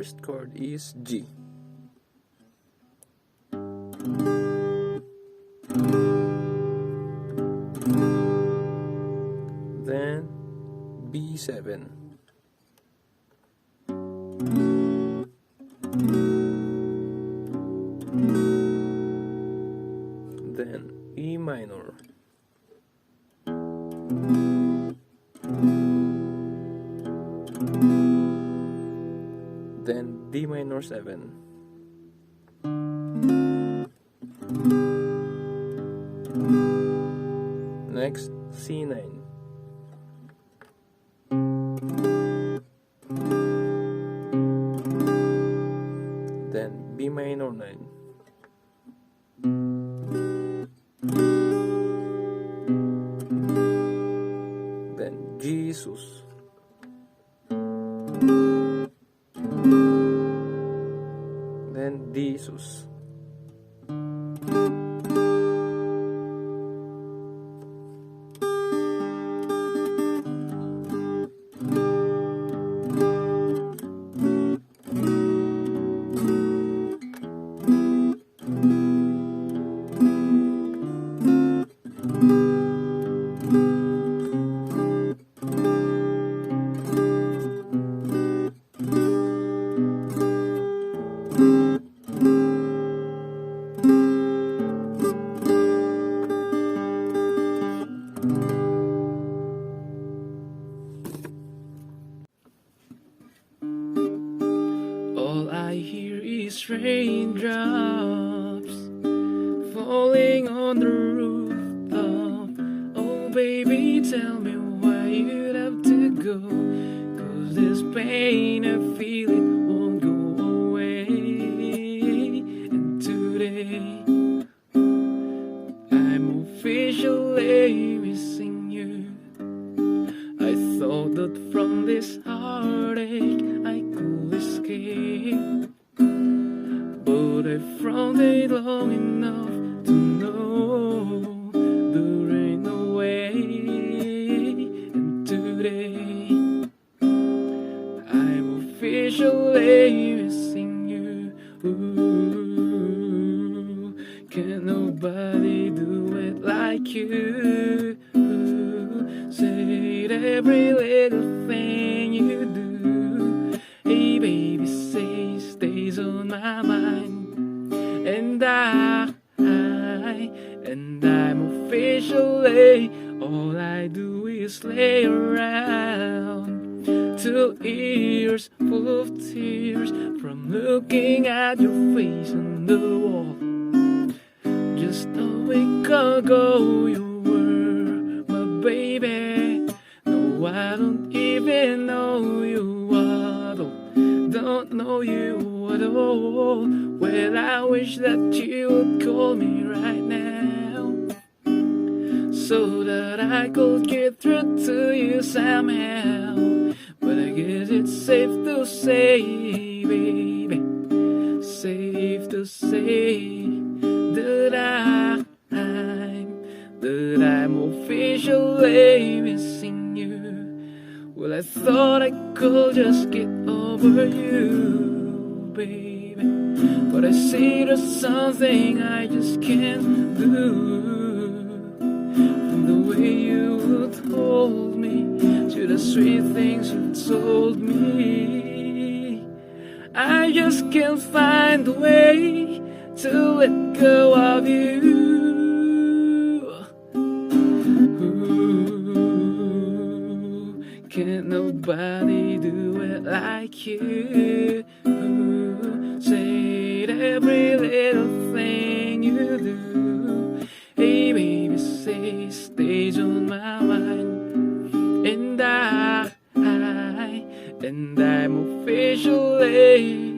first chord is G. Then B7. Then E minor. Then D minor 7. Next, C9. Then B minor 9. Then Jesus. Then D sus. All I hear is raindrops falling on the rooftop. Oh baby, tell me why you'd have to go, 'cause this pain I feel it won't go away. And today I'm officially missing you. I thought that from this heartache I could escape, but I found it long enough to know there ain't no way. And today I'm officially missing you. Ooh, can nobody do it like you? Say every little thing you do. Hey baby, say stays on my mind. And I'm officially, all I do is lay around, 2 years full of tears from looking at your face on the wall. Just a week ago you were my baby. No, I don't even know you at all. Don't know you at all. Well, I wish that you would call me right now, so that I could get through to you somehow. But I guess it's safe to say, baby, safe to say that I'm officially missing you. Well, I thought I could just get over you, baby, but I see there's something I just can't do. From the way you would hold me to the sweet things you told me, I just can't find a way to let go of you. Ooh, can't nobody do it like you. Ooh, say every little thing you do. Hey baby, say stays on my mind. And I'm officially